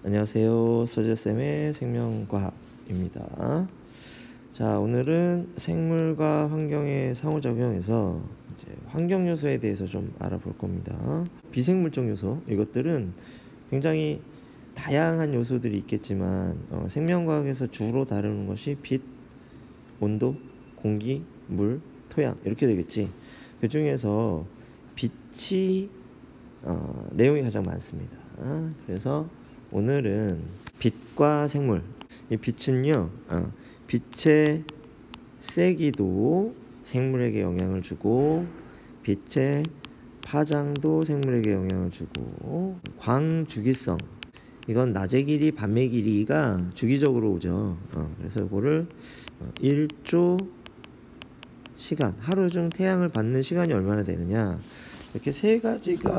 안녕하세요. 서재쌤의 생명과학입니다. 자, 오늘은 생물과 환경의 상호작용에서 환경 요소에 대해서 좀 알아볼 겁니다. 비생물적 요소, 이것들은 굉장히 다양한 요소들이 있겠지만 생명과학에서 주로 다루는 것이 빛, 온도, 공기, 물, 토양 이렇게 되겠지. 그 중에서 빛이 내용이 가장 많습니다. 그래서 오늘은 빛과 생물. 이 빛은요, 빛의 세기도 생물에게 영향을 주고, 빛의 파장도 생물에게 영향을 주고, 광주기성. 이건 낮의 길이, 밤의 길이가 주기적으로 오죠. 그래서 이거를 1조 시간, 하루 중 태양을 받는 시간이 얼마나 되느냐. 이렇게 세 가지가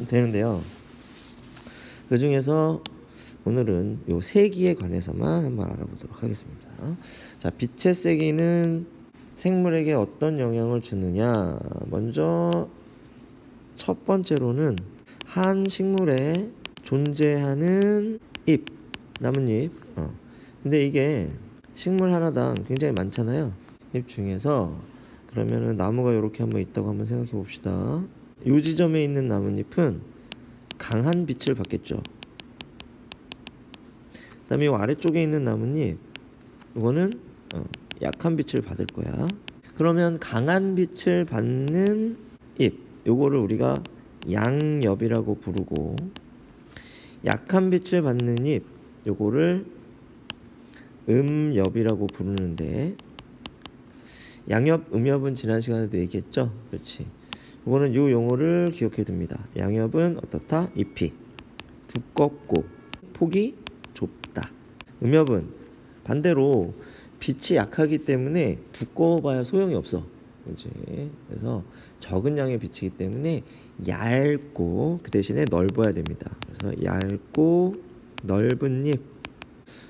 되는데요. 그 중에서 오늘은 요 세기에 관해서만 한번 알아보도록 하겠습니다. 자, 빛의 세기는 생물에게 어떤 영향을 주느냐. 먼저 첫 번째로는 한 식물에 존재하는 잎, 나뭇잎. 근데 이게 식물 하나당 굉장히 많잖아요. 잎 중에서 그러면은 나무가 이렇게 한번 있다고 한번 생각해 봅시다. 요 지점에 있는 나뭇잎은 강한 빛을 받겠죠. 그 다음에 이 아래쪽에 있는 나뭇잎, 이거는 약한 빛을 받을 거야. 그러면 강한 빛을 받는 잎, 요거를 우리가 양엽이라고 부르고, 약한 빛을 받는 잎, 요거를 음엽이라고 부르는데, 양엽, 음엽은 지난 시간에도 얘기했죠. 그렇지. 이거는 요 용어를 기억해야 됩니다. 양엽은 어떻다? 잎이 두껍고 폭이 좁다. 음엽은 반대로 빛이 약하기 때문에 두꺼워봐야 소용이 없어. 그렇지. 그래서 적은 양의 빛이기 때문에 얇고 그 대신에 넓어야 됩니다. 그래서 얇고 넓은 잎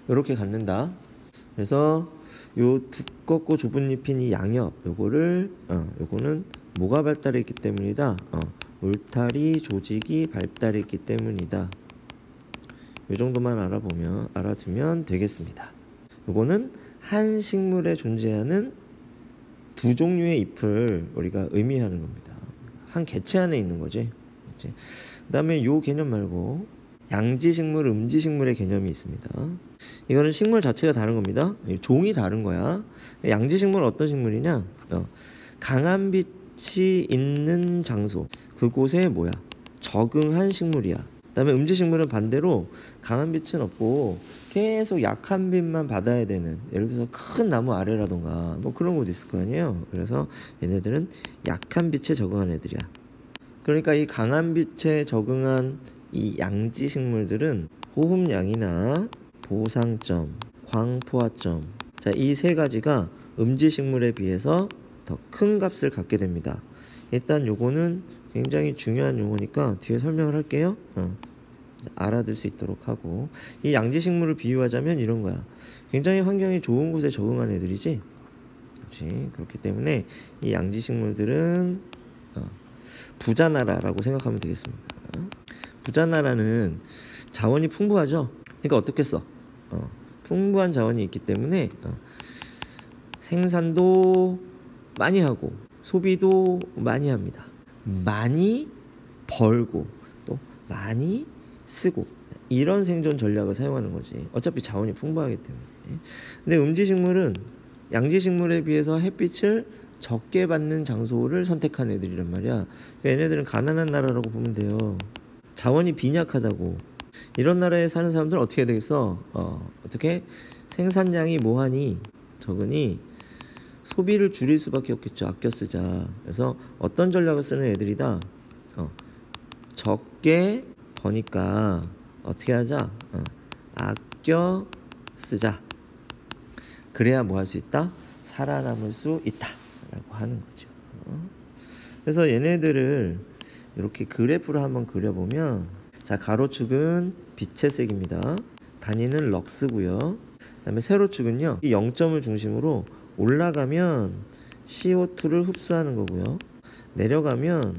이렇게 갖는다. 그래서 요 두껍고 좁은 잎인 이 양엽, 요거는 뭐가 발달했기 때문이다. 울타리 조직이 발달했기 때문이다. 요 정도만 알아두면 되겠습니다. 요거는 한 식물에 존재하는 두 종류의 잎을 우리가 의미하는 겁니다. 한 개체 안에 있는 거지. 그 다음에 요 개념 말고 양지식물, 음지식물의 개념이 있습니다. 이거는 식물 자체가 다른 겁니다. 종이 다른 거야. 양지식물은 어떤 식물이냐? 강한 빛이 있는 장소, 그곳에 적응한 식물이야. 그 다음에 음지식물은 반대로 강한 빛은 없고 계속 약한 빛만 받아야 되는, 예를 들어서 큰 나무 아래라던가 뭐 그런 곳 있을 거 아니에요. 그래서 얘네들은 약한 빛에 적응한 애들이야. 그러니까 이 강한 빛에 적응한 이 양지식물들은 호흡량이나 보상점, 광포화점, 자, 이 세 가지가 음지식물에 비해서 더 큰 값을 갖게 됩니다. 일단 요거는 굉장히 중요한 용어니까 뒤에 설명을 할게요. 알아들 수 있도록 하고, 이 양지식물을 비유하자면 이런 거야. 굉장히 환경이 좋은 곳에 적응한 애들이지. 그렇지. 그렇기 때문에 이 양지식물들은 부자나라라고 생각하면 되겠습니다. 부자나라는 자원이 풍부하죠. 그러니까 어떻겠어? 풍부한 자원이 있기 때문에 생산도 많이 하고 소비도 많이 합니다. 많이 벌고 또 많이 쓰고, 이런 생존 전략을 사용하는 거지. 어차피 자원이 풍부하기 때문에. 근데 음지식물은 양지식물에 비해서 햇빛을 적게 받는 장소를 선택한 애들이란 말이야. 얘네들은 가난한 나라라고 보면 돼요. 자원이 빈약하다고. 이런 나라에 사는 사람들은 어떻게 해야 되겠어? 어떻게? 생산량이 뭐하니? 적으니 소비를 줄일 수밖에 없겠죠. 아껴 쓰자. 그래서 어떤 전략을 쓰는 애들이다? 적게 버니까 어떻게 하자? 아껴 쓰자. 그래야 뭐 할 수 있다? 살아남을 수 있다 라고 하는 거죠. 그래서 얘네들을 이렇게 그래프로 한번 그려보면, 자, 가로축은 빛의 색입니다. 단위는 럭스고요. 그 다음에 세로축은요, 이 0점을 중심으로 올라가면 CO2를 흡수하는 거고요, 내려가면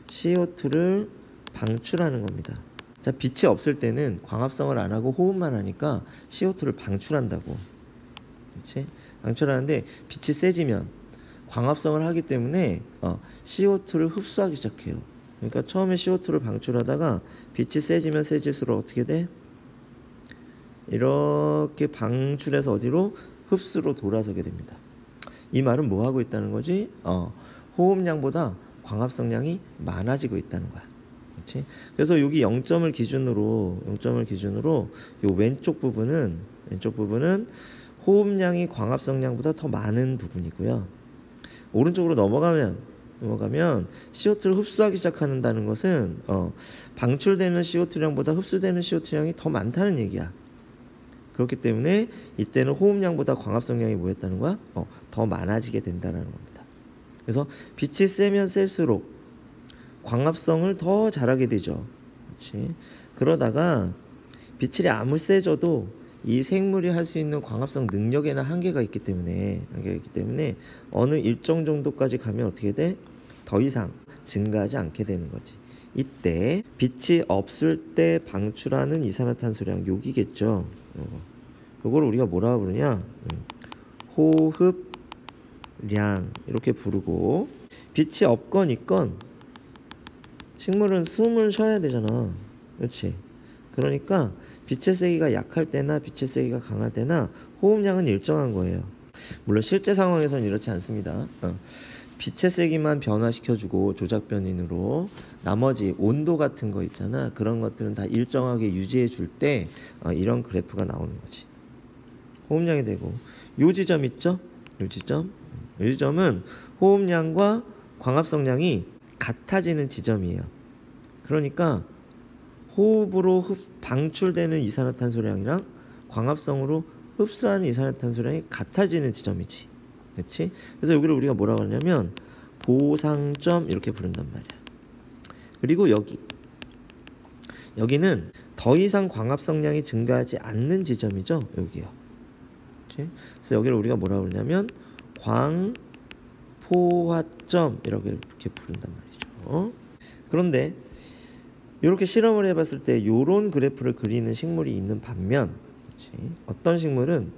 CO2를 방출하는 겁니다. 자, 빛이 없을 때는 광합성을 안 하고 호흡만 하니까 CO2를 방출한다고. 그렇지? 방출하는데 빛이 세지면 광합성을 하기 때문에 CO2를 흡수하기 시작해요. 그러니까 처음에 CO2를 방출하다가 빛이 세지면 세질수록 어떻게 돼? 이렇게 방출해서 어디로? 흡수로 돌아서게 됩니다. 이 말은 뭐 하고 있다는 거지? 호흡량보다 광합성량이 많아지고 있다는 거야. 그렇지? 그래서 여기 0점을 기준으로 요 왼쪽 부분은 호흡량이 광합성량보다 더 많은 부분이고요. 오른쪽으로 넘어가면 CO2를 흡수하기 시작한다는 것은 방출되는 CO2량보다 흡수되는 CO2량이 더 많다는 얘기야. 그렇기 때문에 이때는 호흡량보다 광합성량이 뭐였다는 거야? 더 많아지게 된다는 겁니다. 그래서 빛이 세면 셀수록 광합성을 더 잘하게 되죠. 그렇지? 그러다가 빛이 아무리 세져도 이 생물이 할 수 있는 광합성 능력에는 한계가 있기 때문에 어느 일정 정도까지 가면 어떻게 돼? 더 이상 증가하지 않게 되는 거지. 이때 빛이 없을 때 방출하는 이산화탄소량 여기겠죠. 이걸 우리가 뭐라고 부르냐? 호흡량 이렇게 부르고, 빛이 없건 있건 식물은 숨을 쉬어야 되잖아. 그렇지? 그러니까 빛의 세기가 약할 때나 빛의 세기가 강할 때나 호흡량은 일정한 거예요. 물론 실제 상황에서는 이렇지 않습니다. 빛의 세기만 변화시켜주고 조작 변인으로 나머지 온도 같은 거 있잖아. 그런 것들은 다 일정하게 유지해 줄 때 이런 그래프가 나오는 거지. 호흡량이 되고, 요 지점 있죠? 요 지점은 호흡량과 광합성량이 같아지는 지점이에요. 그러니까 호흡으로 방출되는 이산화탄소량이랑 광합성으로 흡수하는 이산화탄소량이 같아지는 지점이지. 그렇지? 그래서 여기를 우리가 뭐라고 하냐면 보상점 이렇게 부른단 말이야. 그리고 여기는 더 이상 광합성량이 증가하지 않는 지점이죠. 여기요. 그렇지? 그래서 여기를 우리가 뭐라고 그러냐면 광포화점 이렇게 부른단 말이죠. 그런데 이렇게 실험을 해봤을 때 이런 그래프를 그리는 식물이 있는 반면, 그렇지? 어떤 식물은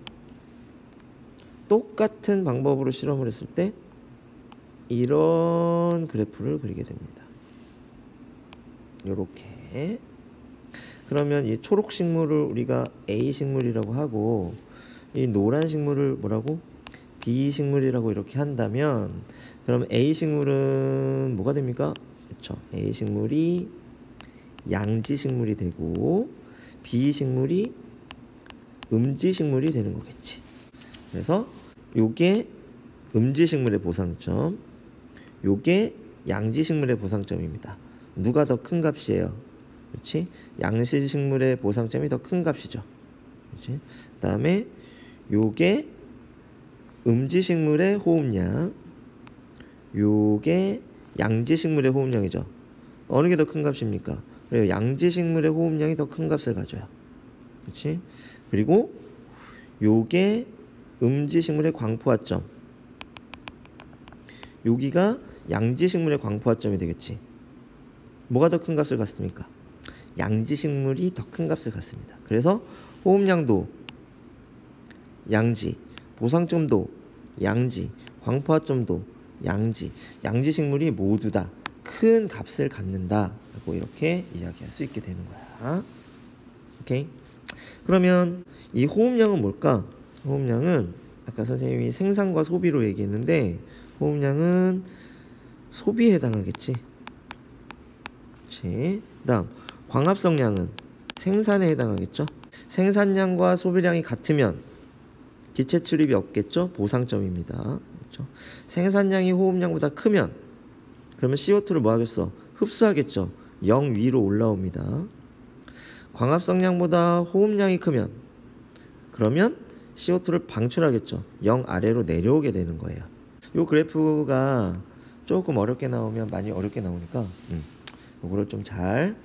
똑같은 방법으로 실험을 했을 때 이런 그래프를 그리게 됩니다. 이렇게. 그러면 이 초록 식물을 우리가 A 식물이라고 하고, 이 노란 식물을 뭐라고? B 식물이라고 이렇게 한다면, 그럼 A 식물은 뭐가 됩니까? 그렇죠. A 식물이 양지 식물이 되고 B 식물이 음지 식물이 되는 거겠지. 그래서 요게 음지 식물의 보상점, 요게 양지 식물의 보상점입니다. 누가 더 큰 값이에요? 그렇지? 양지 식물의 보상점이 더 큰 값이죠. 그렇지? 그다음에 요게 음지 식물의 호흡량, 요게 양지 식물의 호흡량이죠. 어느 게 더 큰 값입니까? 그래요. 양지 식물의 호흡량이 더 큰 값을 가져요. 그렇지? 그리고 요게 음지 식물의 광포화점, 여기가 양지 식물의 광포화점이 되겠지. 뭐가 더 큰 값을 갖습니까? 양지 식물이 더 큰 값을 갖습니다. 그래서 호흡량도 양지, 보상점도 양지, 광포화점도 양지 식물이 모두 다 큰 값을 갖는다 라고 이렇게 이야기할 수 있게 되는 거야. 오케이? 그러면 이 호흡량은 뭘까? 호흡량은 아까 선생님이 생산과 소비로 얘기했는데, 호흡량은 소비에 해당하겠지. 그렇지? 그다음 광합성량은 생산에 해당하겠죠. 생산량과 소비량이 같으면 기체 출입이 없겠죠. 보상점입니다. 그렇죠? 생산량이 호흡량보다 크면 그러면 CO2를 뭐 하겠어? 흡수하겠죠. 0 위로 올라옵니다. 광합성량보다 호흡량이 크면 그러면 CO2를 방출하겠죠. 0 아래로 내려오게 되는 거예요. 이 그래프가 조금 어렵게 나오면 많이 어렵게 나오니까 이거를 좀 잘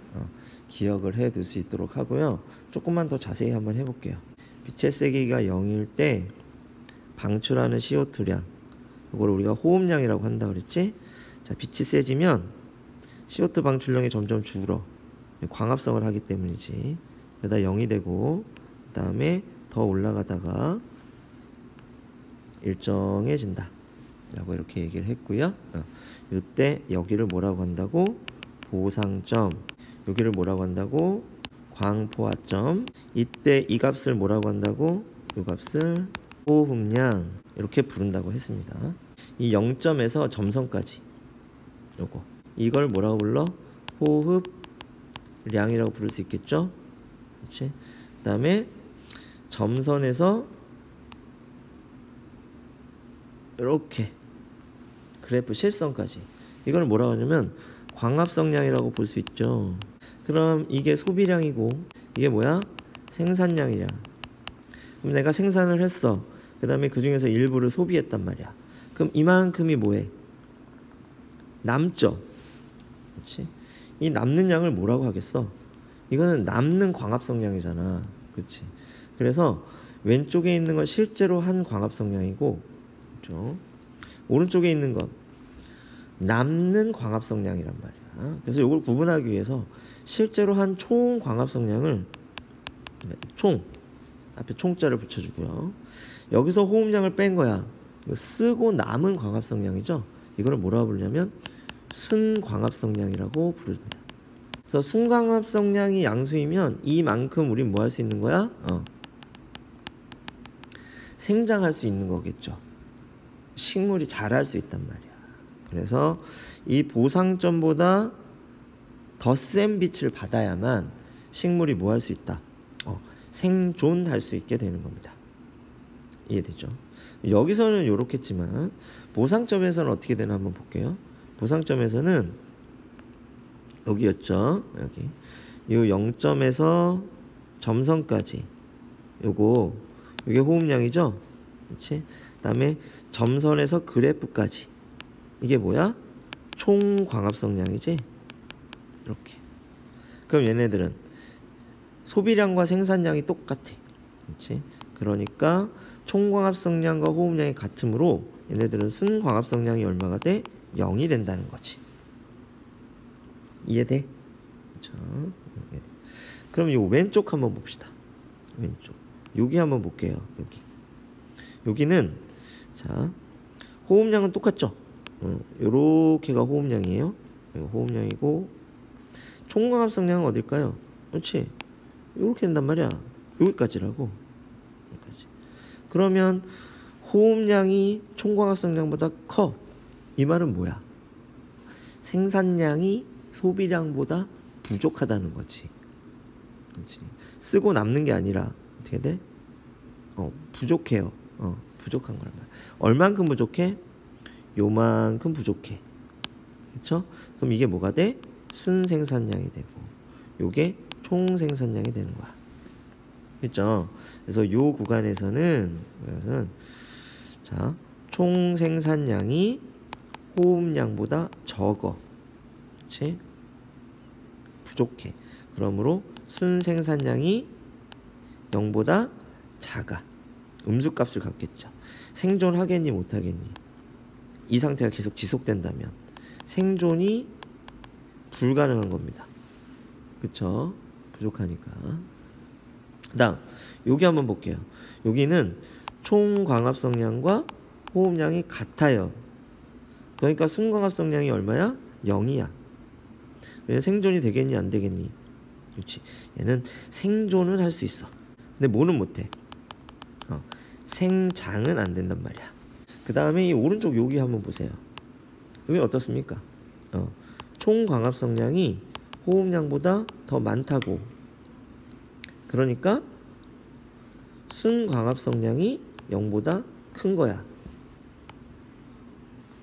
기억을 해 둘 수 있도록 하고요. 조금만 더 자세히 한번 해볼게요. 빛의 세기가 0일 때 방출하는 CO2량, 이걸 우리가 호흡량이라고 한다 그랬지? 자, 빛이 세지면 CO2 방출량이 점점 줄어. 광합성을 하기 때문이지. 그러다 0이 되고 그 다음에 더 올라가다가 일정해진다 라고 이렇게 얘기를 했고요. 이때 여기를 뭐라고 한다고? 보상점. 여기를 뭐라고 한다고? 광포화점. 이때 이 값을 뭐라고 한다고? 이 값을 호흡량 이렇게 부른다고 했습니다. 이 0점에서 점선까지 요거 이걸 뭐라고 불러? 호흡량이라고 부를 수 있겠죠? 그렇지? 그 다음에 점선에서 이렇게 그래프 실선까지 이걸 뭐라고 하냐면 광합성량이라고 볼 수 있죠. 그럼 이게 소비량이고 이게 뭐야? 생산량이야. 그럼 내가 생산을 했어. 그 다음에 그 중에서 일부를 소비했단 말이야. 그럼 이만큼이 뭐해? 남죠. 그렇지? 이 남는 양을 뭐라고 하겠어? 이거는 남는 광합성량이잖아. 그렇지? 그래서 왼쪽에 있는 건 실제로 한 광합성량이고, 그렇죠? 오른쪽에 있는 건 남는 광합성량이란 말이야. 그래서 이걸 구분하기 위해서 실제로 한 총 광합성량을 총 앞에 총자를 붙여주고요. 여기서 호흡량을 뺀 거야. 쓰고 남은 광합성량이죠. 이거를 뭐라고 부르냐면 순광합성량이라고 부릅니다. 그래서 순광합성량이 양수이면 이만큼 우린 뭐 할 수 있는 거야? 생장할 수 있는 거겠죠. 식물이 자랄 수 있단 말이야. 그래서 이 보상점보다 더 센 빛을 받아야만 식물이 뭐 할 수 있다? 생존할 수 있게 되는 겁니다. 이해되죠? 여기서는 요렇겠지만 보상점에서는 어떻게 되나 한번 볼게요. 보상점에서는 여기였죠. 여기 이 0점에서 점선까지 요게 호흡량이죠. 그렇지? 그다음에 점선에서 그래프까지 이게 뭐야? 총 광합성량이지. 이렇게. 그럼 얘네들은 소비량과 생산량이 똑같아. 그렇지? 그러니까 총광합성량과 호흡량이 같으므로 얘네들은 순광합성량이 얼마가 돼? 0이 된다는 거지. 이해돼? 자, 그럼 이 왼쪽 한번 봅시다. 왼쪽. 여기 한번 볼게요. 여기는 자 호흡량은 똑같죠? 요렇게가 호흡량이에요. 호흡량이고 총광합성량은 어딜까요? 그렇지? 요렇게 된단 말이야. 여기까지라고. 여기까지. 그러면 호흡량이 총광합성량보다 커. 이 말은 뭐야? 생산량이 소비량보다 부족하다는 거지. 그렇지? 쓰고 남는 게 아니라 어떻게 돼? 부족해요. 부족한 거란 말이야. 얼만큼 부족해? 요만큼 부족해. 그렇죠? 그럼 이게 뭐가 돼? 순생산량이 되고 요게 총생산량이 되는 거야. 그렇죠? 그래서 요 구간에서는 자, 총생산량이 호흡량보다 적어. 그렇지? 부족해. 그러므로 순생산량이 0보다 작아. 음수값을 갖겠죠. 생존하겠니 못하겠니? 이 상태가 계속 지속된다면 생존이 불가능한 겁니다. 그쵸? 부족하니까. 그 다음 여기 한번 볼게요. 여기는 총광합성량과 호흡량이 같아요. 그러니까 순광합성량이 얼마야? 0이야. 생존이 되겠니 안 되겠니? 그렇지. 얘는 생존은 할 수 있어. 근데 뭐는 못해? 생장은 안 된단 말이야. 그 다음에 이 오른쪽 여기 한번 보세요. 여기 어떻습니까? 총광합성량이 호흡량보다 더 많다고. 그러니까 순광합성량이 0보다 큰 거야.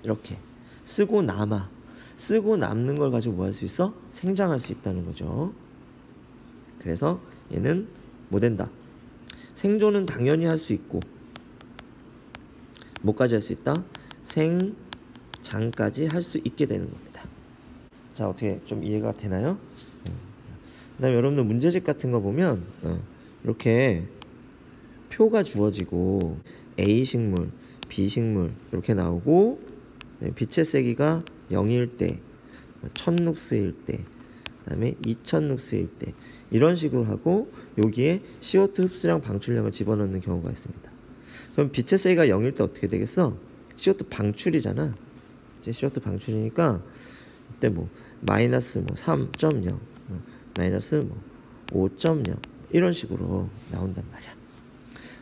이렇게 쓰고 남아. 쓰고 남는 걸 가지고 뭐 할 수 있어? 생장할 수 있다는 거죠. 그래서 얘는 뭐 된다? 생존은 당연히 할 수 있고 뭐까지 할 수 있다? 생장까지 할 수 있게 되는 겁니다. 자, 어떻게 좀 이해가 되나요? 그 다음에 여러분들 문제집 같은 거 보면 이렇게 표가 주어지고 A 식물, B 식물 이렇게 나오고 빛의 세기가 0일 때, 천룩스일 때, 그다음에 2000룩스일 때 이런 식으로 하고 여기에 CO2 흡수량 방출량을 집어넣는 경우가 있습니다. 그럼 빛의 세기가 0일 때 어떻게 되겠어? CO2 방출이잖아. 이제 CO2 방출이니까 이때 뭐 마이너스 뭐 3.0, 마이너스 뭐 5.0 이런 식으로 나온단 말이야.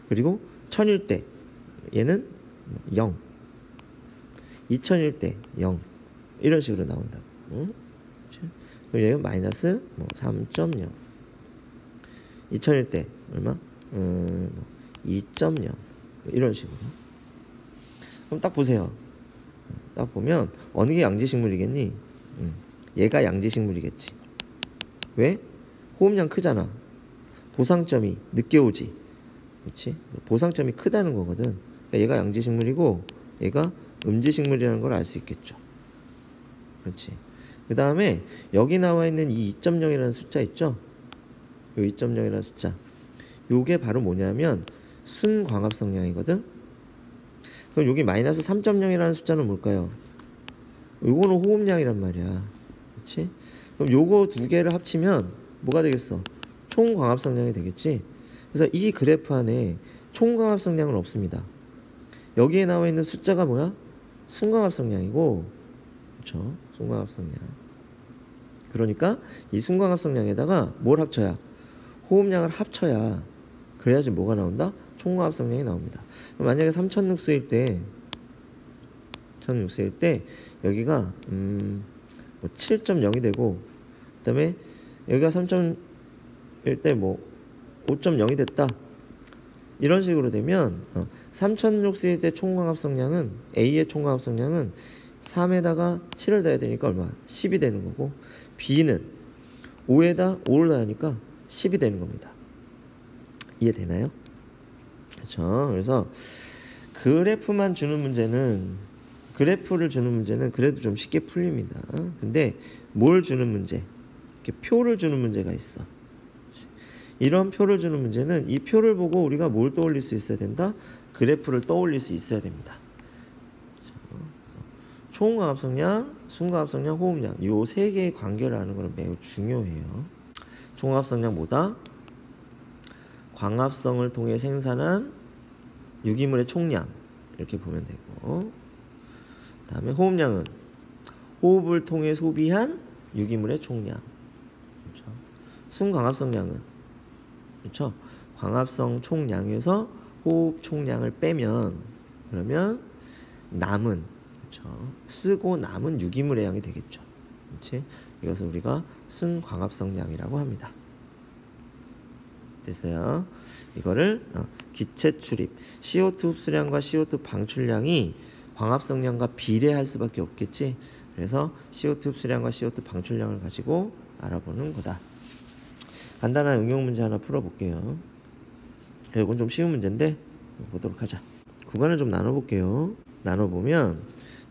그리고 1000일 때 얘는 0, 2000일 때 0 이런 식으로 나온다고. 그리고 얘는 마이너스 뭐 3.0, 2000일 때 얼마? 2.0 이런 식으로. 그럼 딱 보세요. 딱 보면 어느 게 양지식물이겠니? 얘가 양지식물이겠지. 왜? 호흡량 크잖아. 보상점이 늦게 오지. 그렇지? 보상점이 크다는 거거든. 그러니까 얘가 양지식물이고 얘가 음지식물이라는 걸 알 수 있겠죠. 그렇지. 그 다음에 여기 나와 있는 이 2.0이라는 숫자 있죠? 요 2.0이라는 숫자. 요게 바로 뭐냐면 순광합성량이거든. 그럼 여기 마이너스 3.0이라는 숫자는 뭘까요? 요거는 호흡량이란 말이야. 그렇지? 그럼 요거 두 개를 합치면 뭐가 되겠어? 총광합성량이 되겠지? 그래서 이 그래프 안에 총광합성량은 없습니다. 여기에 나와 있는 숫자가 뭐야? 순광합성량이고, 그렇죠? 순광합성량. 그러니까 이 순광합성량에다가 뭘 합쳐야? 호흡량을 합쳐야 그래야지 뭐가 나온다? 총광합성량이 나옵니다. 만약에 3000룩스일 때 1000룩스일 때 여기가 뭐 7.0이 되고 그 다음에 여기가 3.1 때 뭐 5.0이 됐다 이런 식으로 되면 3000룩스일 때 총광합성량은 A의 총광합성량은 3에다가 7을 더해야 되니까 얼마? 10이 되는 거고 B는 5에다 5를 더하니까 10이 되는 겁니다. 이해되나요? 그렇죠. 그래서 그래프만 주는 문제는 그래프를 주는 문제는 그래도 좀 쉽게 풀립니다. 근데 뭘 주는 문제? 이렇게 표를 주는 문제가 있어. 이런 표를 주는 문제는 이 표를 보고 우리가 뭘 떠올릴 수 있어야 된다? 그래프를 떠올릴 수 있어야 됩니다. 총광합성량, 순광합성량, 호흡량 이 세 개의 관계를 아는 것은 매우 중요해요. 총광합성량 뭐다? 광합성을 통해 생산한 유기물의 총량 이렇게 보면 되고 그 다음에 호흡량은 호흡을 통해 소비한 유기물의 총량. 그렇죠? 순광합성량은 그렇죠? 광합성 총량에서 호흡 총량을 빼면 그러면 남은 그렇죠? 쓰고 남은 유기물의 양이 되겠죠. 그렇지? 이것을 우리가 순광합성량이라고 합니다. 됐어요? 이거를 기체 출입 CO2 흡수량과 CO2 방출량이 광합성량과 비례할 수밖에 없겠지. 그래서 CO2 흡수량과 CO2 방출량을 가지고 알아보는 거다. 간단한 응용 문제 하나 풀어볼게요. 이건 좀 쉬운 문제인데 보도록 하자. 구간을 좀 나눠볼게요. 나눠보면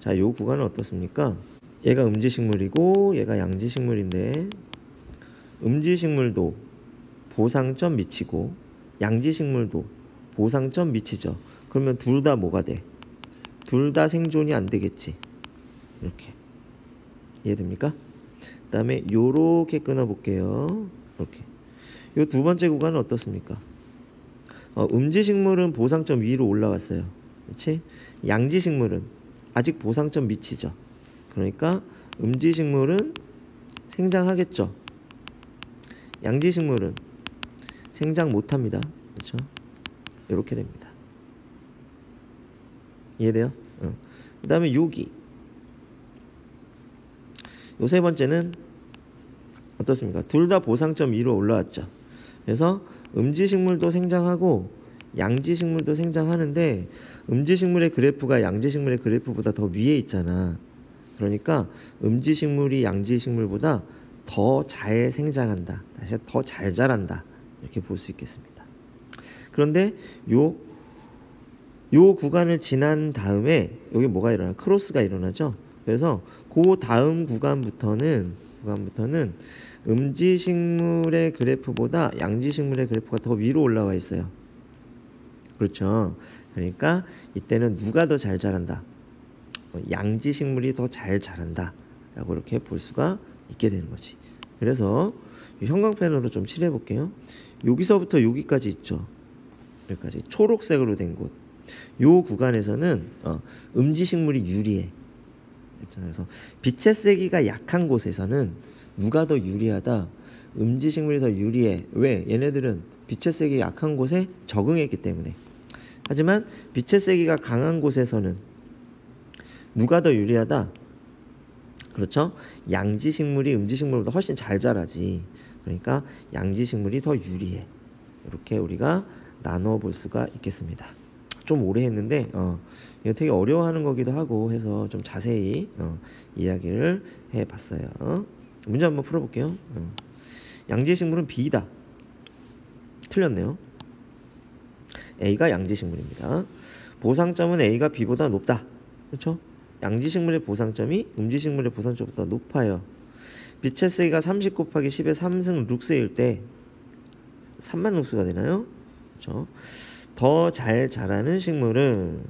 자, 요 구간은 어떻습니까? 얘가 음지식물이고 얘가 양지식물인데 음지식물도 보상점 미치고 양지식물도 보상점 미치죠. 그러면 둘 다 뭐가 돼? 둘 다 생존이 안 되겠지. 이렇게 이해됩니까? 그 다음에 요렇게 끊어볼게요. 이렇게 요 두 번째 구간은 어떻습니까? 음지식물은 보상점 위로 올라왔어요. 그렇지? 양지식물은 아직 보상점 미치죠. 그러니까 음지식물은 생장하겠죠. 양지식물은 생장 못합니다. 그렇죠? 이렇게 됩니다. 이해돼요? 그 다음에 여기 요 세 번째는 어떻습니까? 둘 다 보상점 위로 올라왔죠. 그래서 음지식물도 생장하고 양지식물도 생장하는데 음지식물의 그래프가 양지식물의 그래프보다 더 위에 있잖아. 그러니까 음지식물이 양지식물보다 더 잘 생장한다. 다시 더 잘 자란다. 이렇게 볼 수 있겠습니다. 그런데 요 구간을 지난 다음에 여기 뭐가 일어나? 크로스가 일어나죠. 그래서 그 다음 구간부터는 음지식물의 그래프보다 양지식물의 그래프가 더 위로 올라와 있어요. 그렇죠. 그러니까 이때는 누가 더 잘 자란다? 양지식물이 더 잘 자란다 라고 이렇게 볼 수가 있게 되는 거지. 그래서 이 형광펜으로 좀 칠해 볼게요. 여기서부터 여기까지 있죠. 여기까지 초록색으로 된 곳. 요 구간에서는 음지식물이 유리해. 그래서 빛의 세기가 약한 곳에서는 누가 더 유리하다? 음지식물이 더 유리해. 왜? 얘네들은 빛의 세기 약한 곳에 적응했기 때문에. 하지만 빛의 세기가 강한 곳에서는 누가 더 유리하다? 그렇죠? 양지식물이 음지식물보다 훨씬 잘 자라지. 그러니까 양지식물이 더 유리해. 이렇게 우리가 나눠 볼 수가 있겠습니다. 좀 오래 했는데 이거 되게 어려워하는 거기도 하고 해서 좀 자세히 이야기를 해봤어요. 문제 한번 풀어볼게요. 양지식물은 B다. 틀렸네요. A가 양지식물입니다. 보상점은 A가 B보다 높다. 그렇죠? 양지식물의 보상점이 음지식물의 보상점보다 높아요. 빛의 세기가 30 곱하기 10의 3승 룩스일 때 3만 룩스가 되나요? 그렇죠? 더 잘 자라는 식물은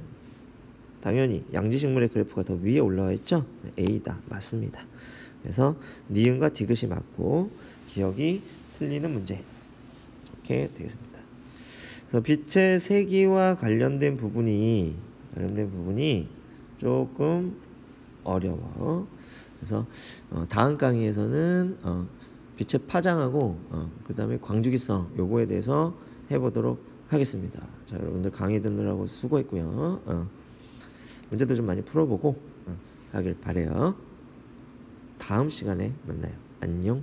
당연히 양지식물의 그래프가 더 위에 올라와 있죠? A다. 맞습니다. 그래서 니은과 디귿이 맞고 기억이 틀리는 문제. 이렇게 되겠습니다. 그래서 빛의 세기와 관련된 부분이 조금 어려워. 그래서 다음 강의에서는 빛의 파장하고 그 다음에 광주기성 요거에 대해서 해보도록 하겠습니다. 자, 여러분들 강의 듣느라고 수고했고요. 문제도 좀 많이 풀어보고 하길 바래요. 다음 시간에 만나요. 안녕.